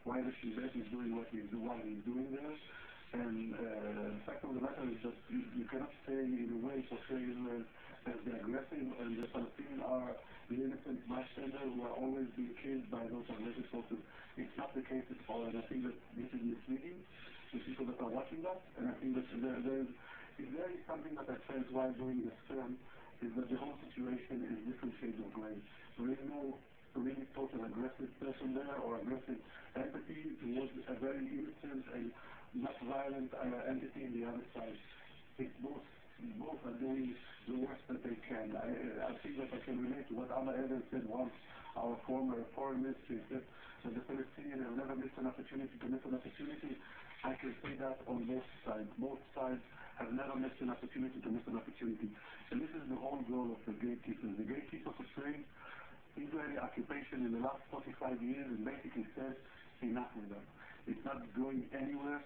why the Shin Bet is doing what he's doing there. And the fact of the matter is that you cannot say in a way portray Israel as the aggressive and the Palestinians are the innocent bystanders who are always being killed by those aggressive forces. It's not the case at all, and I think that this is misleading to people that are watching that. And I think that there is something that I felt while doing this film is that the whole situation is different shades of gray. There is no really total aggressive person there or aggressive empathy towards a very innocent and not violent entity in the other side. It's both are doing the worst that they can. I think that I can relate to what Anna Evans said once, our former foreign ministry said that the Palestinians have never missed an opportunity to miss an opportunity. I can say that on both sides. Both sides have never missed an opportunity to miss an opportunity. And this is the whole goal of the gatekeepers. The gatekeepers portraying Israeli occupation in the last 45 years and basically says enough with that. It's not going anywhere.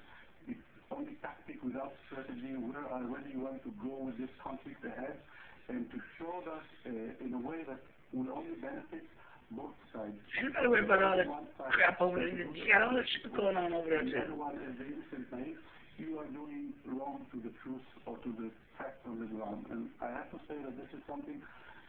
It's only tactic without strategy. Where do you want to go with this conflict ahead? And to show that in a way that will only benefit both sides. You got to worry about all that crap over there. You got all that shit going on over there too. Everyone is the innocent thing. You are doing wrong to the truth or to the facts on the ground. And I have to say that this is something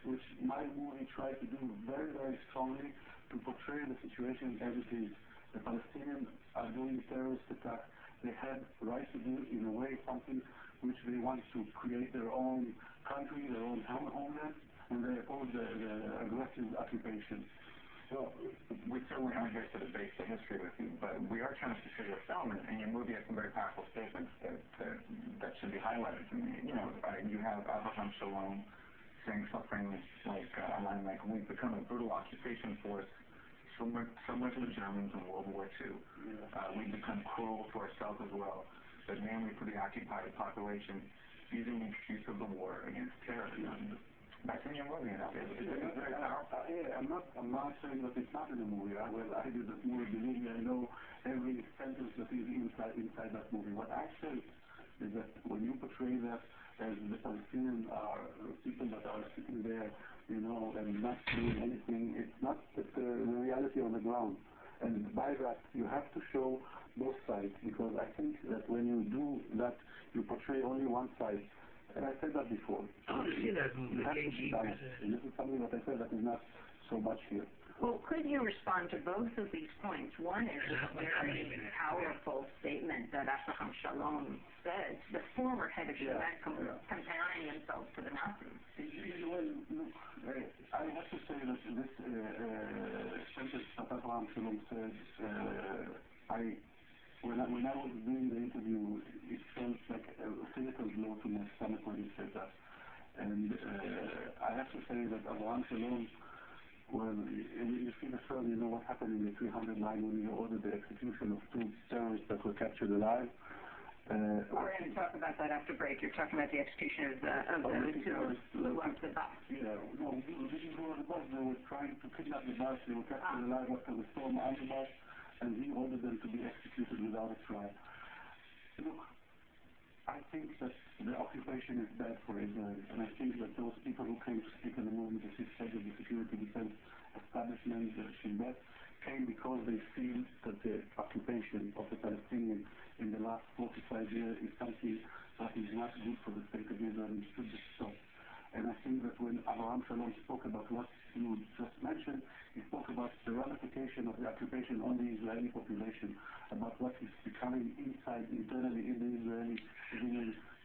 which my movie tried to do very, very strongly to portray the situation as it is. The Palestinians are doing terrorist attacks. They had right to do in a way something which they want to create their own country, their own homeland, and they oppose the aggressive occupation. Well, we certainly aren't here to debate the history with you, but we are trying to portray your film, and your movie has some very powerful statements that should be highlighted. You know, you have Abraham Shalom saying something like a line like, "We've become a brutal occupation force, similar to the Germans in World War II. We've become cruel to ourselves as well, but mainly for the occupied population, using the excuse of the war against terrorism." That's in your movie, and it's very powerful. I'm not saying that it's not in the movie. I did that movie, believe me, I know every sentence that is inside that movie. What I say is that when you portray that as the Palestinians are people that are sitting there, you know, and not doing anything, it's not the reality on the ground. And by that, you have to show both sides, because I think that when you do that, you portray only one side. And I said that before. Oh, see that movie, The GateKeepers. And this is something that I said that is not so much here. Well, could you respond to both of these points? One is a very powerful statement that Abraham Shalom said, the former head of Shabbat, comparing himself to the Nazis. Well, look, I have to say that this sentence that Abraham Shalom said, when I was doing the interview, it felt like a physical blow to my stomach when he said that. And I have to say that Abraham Shalom, well, you see the film, you know what happened in the 309 when he ordered the execution of 2 terrorists that were captured alive. We're going to talk about that after break. You're talking about the execution of the 2 terrorists blew up the bus. Yeah, no, they didn't go on the bus. They were trying to kidnap the bus. They were captured alive after the storm on the bus, and he ordered them to be executed without a trial. Look, I think that the occupation is bad for Israel, and I think that those people who came to speak in the movement, the head of the security defense establishment, the Shin Bet, came because they feel that the occupation of the Palestinians in the last 45 years is something that is not good for the state of Israel and should be stopped. And I think that when Abraham Shalom spoke about what you just mentioned, he spoke about the ramification of the occupation on the Israeli population, about what is becoming internally in the Israeli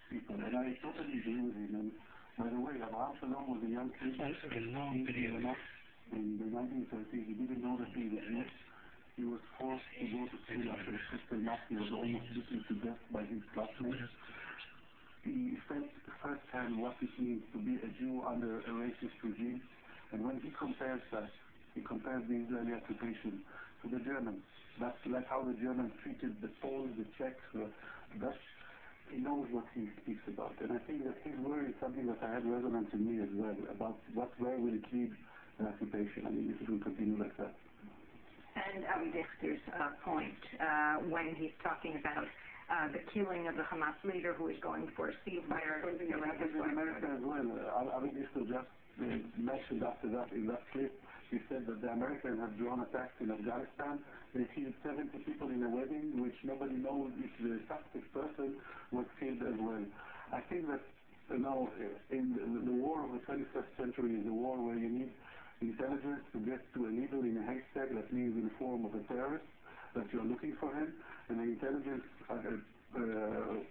people. And I totally agree with him. And by the way, Abraham Shalom was a young kid. That's a long video. In the 1930s, he didn't know that he was Jewish. He was forced to go to school after his sister Nazi was almost beaten to death by his classmates. He felt firsthand what it means to be a Jew under a racist regime. And when he compares that, he compares the Israeli occupation to the Germans. That's like how the Germans treated the Poles, the Czechs, the Dutch. He knows what he speaks about. And I think that his word is something that I had resonance in me as well, about where will it lead the occupation. I mean, if it will continue like that. And Dichter's point, when he's talking about the killing of the Hamas leader who is going for a ceasefire. Something that happens in America as well. Dichter just mentioned after that in that clip. She said that the Americans have drone attacks in Afghanistan. They killed 70 people in a wedding, which nobody knows if the suspect person was killed as well. I think that, in the war of the 21st century is a war where you need intelligence to get to a needle in a haystack. That means in the form of a terrorist, that you're looking for him, and the intelligence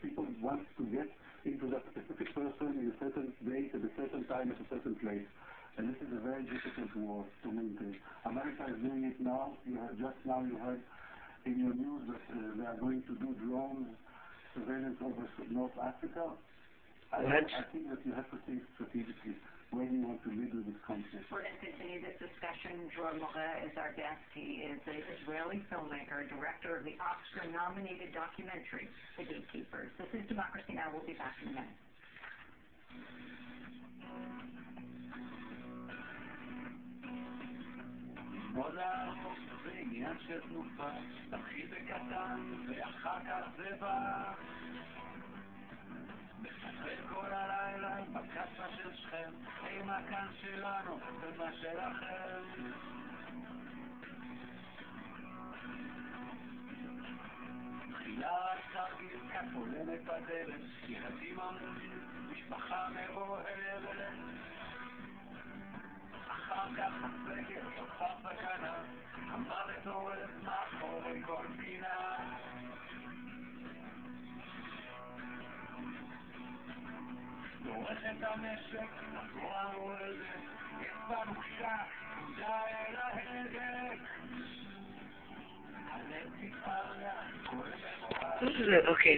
people want to get into that specific person in a certain date, at a certain time, at a certain place. And this is a very difficult war to maintain. America is doing it now. You heard in your news that they are going to do drone surveillance over North Africa. I think that you have to think strategically where you want to lead with this conflict. We're going to continue this discussion. Moreh is our guest. He is an Israeli filmmaker, director of the Oscar-nominated documentary, The GateKeepers. This is Democracy Now! We'll be back in a minute. זה עניין של תנופה, תתחיל בקטן ואחר כך זה בא. משחק כל הלילה בקסה של שכם, אימה כאן שלנו ומה שלכם. תחילה רק תרגיל כפולנת בדלת, ילדים אמונים, משפחה מאוהבת. אחר כך הסגר, שופר סכנה, המוות הורס מאחורי כל פינה. דורך את המשק, נגוע מועדת, יש בנו קשח, תודה אל ההדק. הלב תתפרע, כל מבואה. Okay,